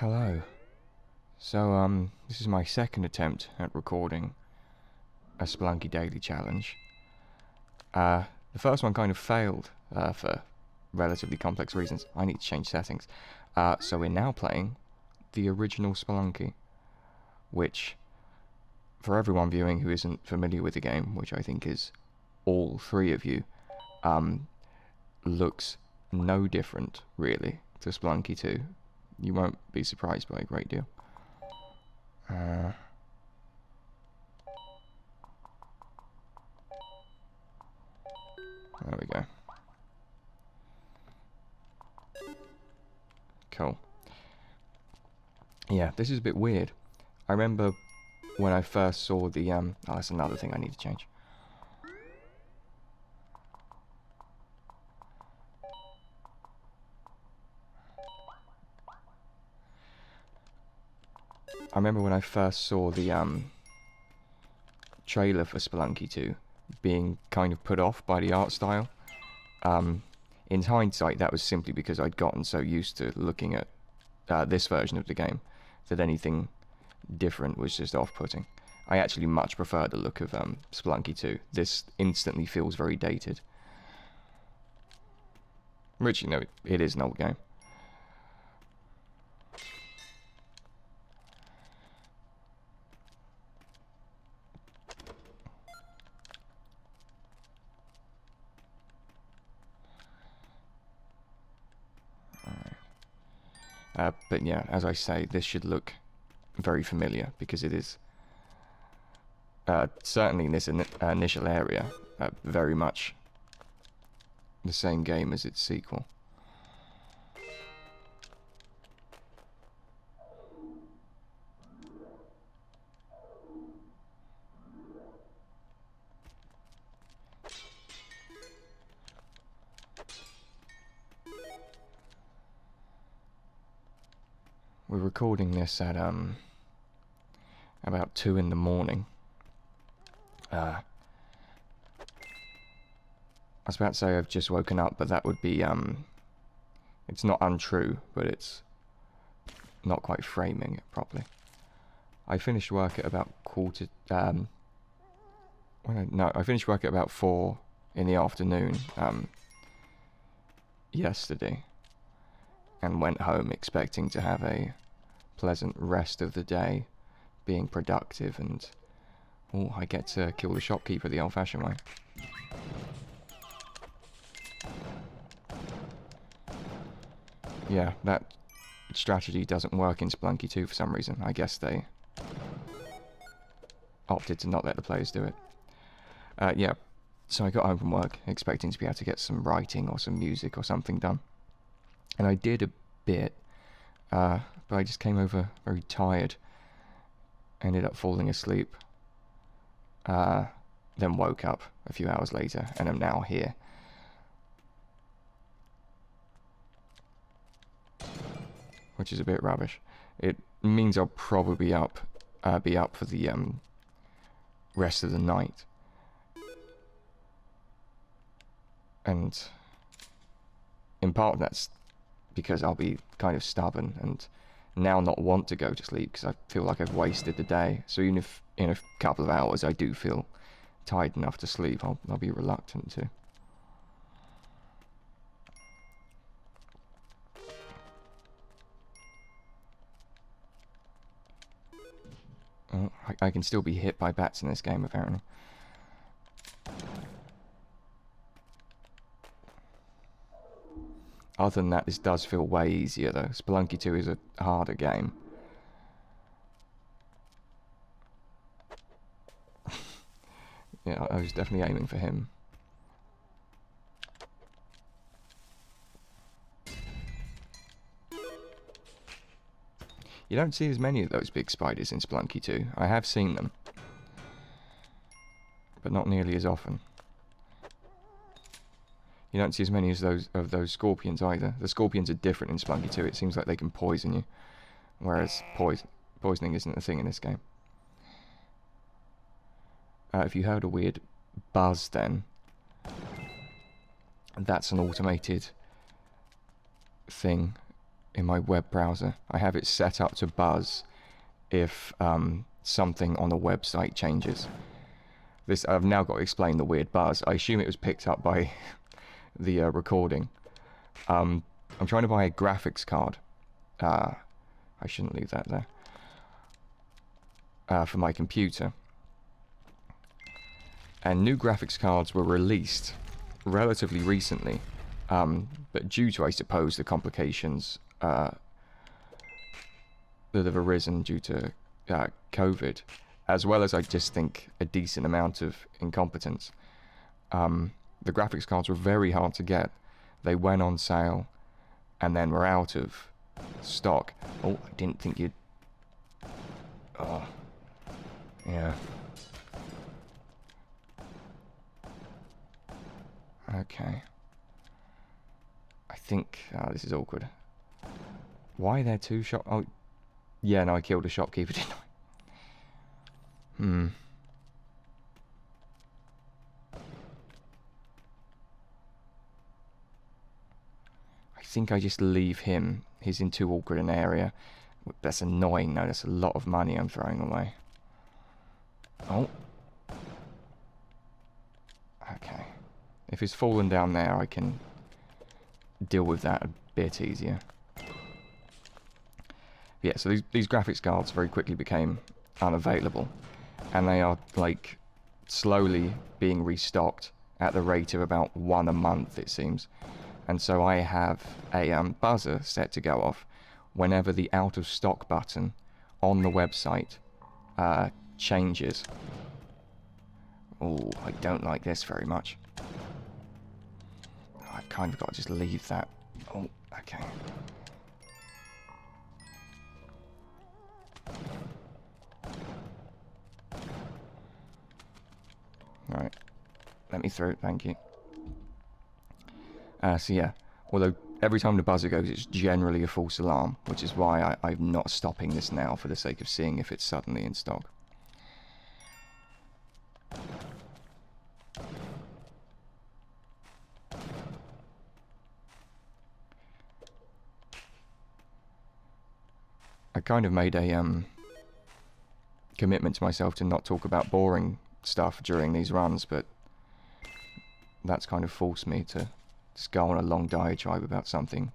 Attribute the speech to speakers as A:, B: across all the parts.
A: Hello. So, this is my second attempt at recording a Spelunky Daily Challenge. The first one kind of failed for relatively complex reasons. I need to change settings. So we're now playing the original Spelunky, which, for everyone viewing who isn't familiar with the game, which I think is all three of you, looks no different, really, to Spelunky 2. You won't be surprised by a great deal. There we go. Cool. Yeah, this is a bit weird. I remember when I first saw the, oh, that's another thing I need to change. I remember when I first saw the, trailer for Spelunky 2 being kind of put off by the art style. In hindsight, that was simply because I'd gotten so used to looking at this version of the game that anything different was just off-putting. I actually much prefer the look of Spelunky 2. This instantly feels very dated. Which, you know, it is an old game. But yeah, as I say, this should look very familiar because it is certainly in this initial area very much the same game as its sequel. We're recording this at about 2 in the morning. I was about to say I've just woken up, but that would be it's not untrue, but it's not quite framing it properly. I finished work at about I finished work at about 4 in the afternoon yesterday, and went home expecting to have a pleasant rest of the day, being productive, and I get to kill the shopkeeper the old-fashioned way. Yeah, that strategy doesn't work in Spelunky 2 for some reason. I guess they opted to not let the players do it. Yeah, so I got home from work expecting to be able to get some writing or some music or something done. And I did a bit, but I just came over very tired. Ended up falling asleep. Then woke up a few hours later and am now here. Which is a bit rubbish. It means I'll probably be up for the rest of the night. And in part that's because I'll be kind of stubborn and now not want to go to sleep because I feel like I've wasted the day. So even if in a couple of hours I do feel tired enough to sleep, I'll be reluctant to. Oh, I can still be hit by bats in this game, apparently. Other than that, this does feel way easier, though. Spelunky 2 is a harder game. Yeah, I was definitely aiming for him. You don't see as many of those big spiders in Spelunky 2. I have seen them, but not nearly as often. You don't see as many as those scorpions either. The scorpions are different in Spelunky 2. It seems like they can poison you, whereas poisoning isn't a thing in this game. If you heard a weird buzz then, that's an automated thing in my web browser. I have it set up to buzz if something on the website changes. This, I've now got to explain the weird buzz. I assume it was picked up by the recording. I'm trying to buy a graphics card. I shouldn't leave that there. For my computer. And new graphics cards were released relatively recently, but due to, I suppose, the complications that have arisen due to COVID, as well as I just think a decent amount of incompetence, the graphics cards were very hard to get. They went on sale and then were out of stock. Oh, I didn't think you'd... Oh, yeah. Okay. I think... Oh, this is awkward. Why are there two shop... Oh, yeah, no, I killed a shopkeeper, didn't I? I think I just leave him. He's in too awkward an area. That's annoying, though. That's a lot of money I'm throwing away. Oh. Okay. If he's fallen down there, I can deal with that a bit easier. Yeah, so these graphics cards very quickly became unavailable. And they are, like, slowly being restocked at the rate of about one a month, it seems. And so I have a buzzer set to go off whenever the out of stock button on the website changes. Oh, I don't like this very much. I've kind of got to just leave that. Oh, okay. Alright. Let me through, thank you. So yeah, although every time the buzzer goes, it's generally a false alarm, which is why I'm not stopping this now for the sake of seeing if it's suddenly in stock. I kind of made a commitment to myself to not talk about boring stuff during these runs, but that's kind of forced me to just go on a long diatribe about something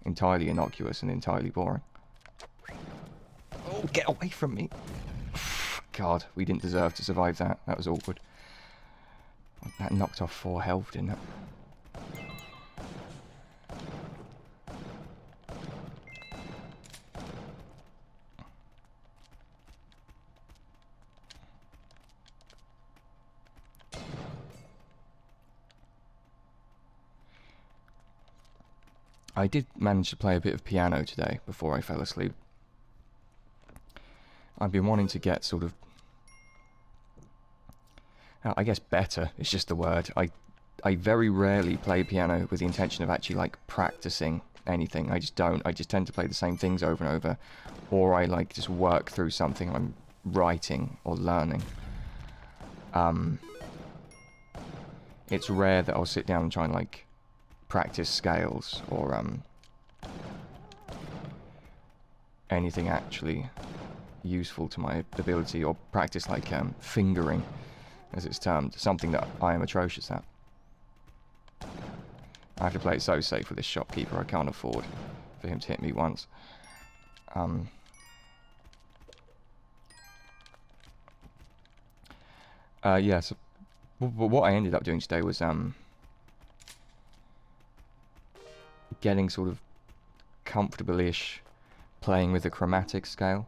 A: entirely innocuous and entirely boring. Oh, get away from me! God, we didn't deserve to survive that. That was awkward. That knocked off 4 health, didn't it? I did manage to play a bit of piano today before I fell asleep. I've been wanting to get sort of... I guess better is just the word. I very rarely play piano with the intention of actually, like, practicing anything. I just don't. I just tend to play the same things over and over. Or I, like, just work through something I'm writing or learning. It's rare that I'll sit down and try and, like, practice scales or anything actually useful to my ability, or practice like fingering, as it's termed, something that I am atrocious at. I have to play it so safe with this shopkeeper. I can't afford for him to hit me once. Yeah, so what I ended up doing today was getting sort of comfortable-ish playing with the chromatic scale.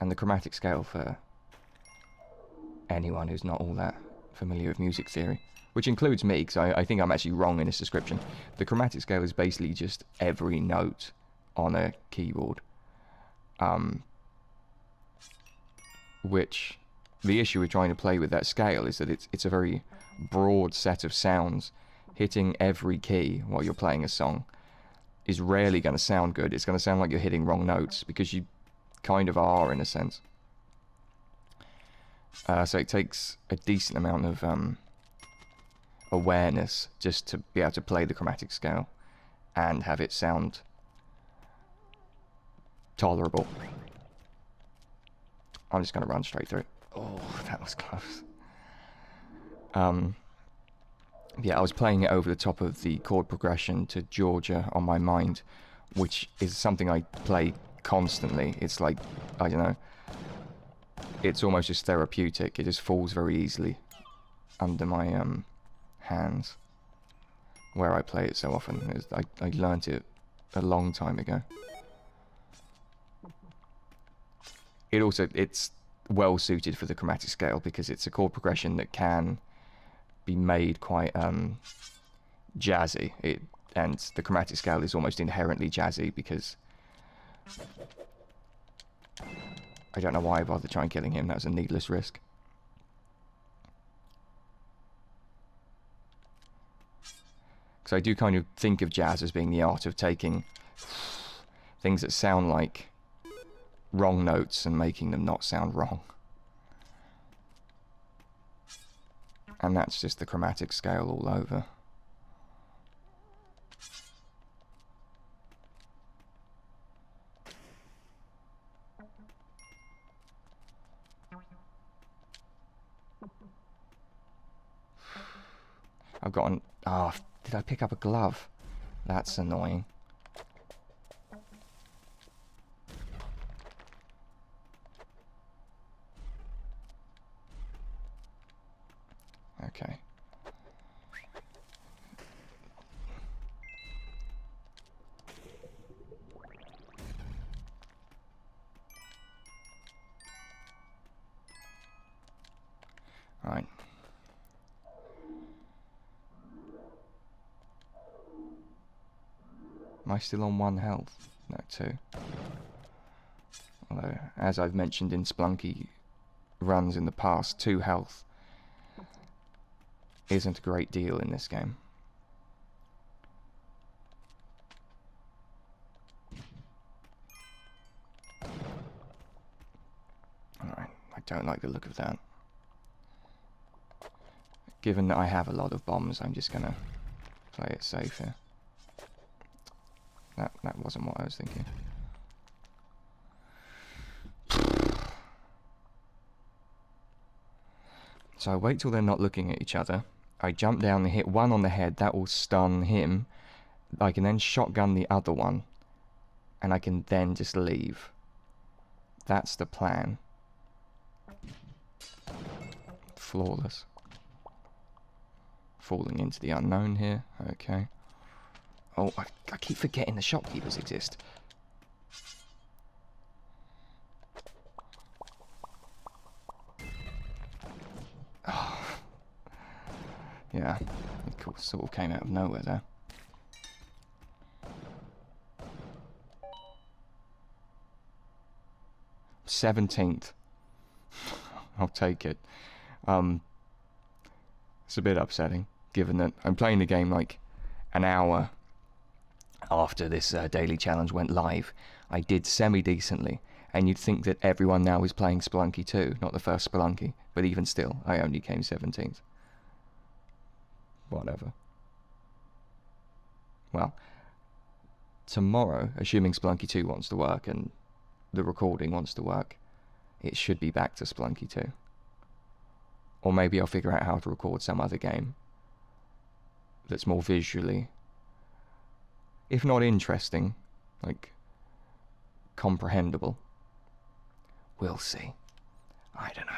A: And the chromatic scale, for anyone who's not all that familiar with music theory, which includes me, because I think I'm actually wrong in this description. The chromatic scale is basically just every note on a keyboard. Which, the issue with trying to play with that scale is that it's a very broad set of sounds. Hitting every key while you're playing a song is rarely going to sound good. It's going to sound like you're hitting wrong notes, because you kind of are, in a sense. So it takes a decent amount of awareness just to be able to play the chromatic scale and have it sound tolerable. I'm just going to run straight through it. Oh, that was close. Yeah, I was playing it over the top of the chord progression to Georgia on my mind, which is something I play constantly. It's like, I don't know, it's almost just therapeutic. It just falls very easily under my hands where I play it so often. I learnt it a long time ago. It's well suited for the chromatic scale because it's a chord progression that can be made quite jazzy. And the chromatic scale is almost inherently jazzy because I don't know why I bothered trying killing him. That was a needless risk. Because I do kind of think of jazz as being the art of taking things that sound like wrong notes and making them not sound wrong. And that's just the chromatic scale all over. I've got an... Oh, did I pick up a glove? That's annoying. Okay. Right. Am I still on 1 health? No, 2. Although, as I've mentioned in Spelunky runs in the past, 2 health isn't a great deal in this game. Alright, I don't like the look of that. Given that I have a lot of bombs, I'm just gonna play it safe here. That wasn't what I was thinking. So I wait till they're not looking at each other. I jump down and hit one on the head. That will stun him. I can then shotgun the other one. And I can then just leave. That's the plan. Flawless. Falling into the unknown here. Okay. Oh, I keep forgetting the shopkeepers exist. Oh. Yeah, it sort of came out of nowhere there. '17th. I'll take it. It's a bit upsetting, given that I'm playing the game like an hour after this daily challenge went live. I did semi-decently, and you'd think that everyone now is playing Spelunky 2, not the first Spelunky, but even still, I only came 17th. Whatever. Well, tomorrow, assuming Spelunky 2 wants to work and the recording wants to work, it should be back to Spelunky 2. Or maybe I'll figure out how to record some other game that's more visually, if not interesting, like, comprehensible. We'll see. I don't know.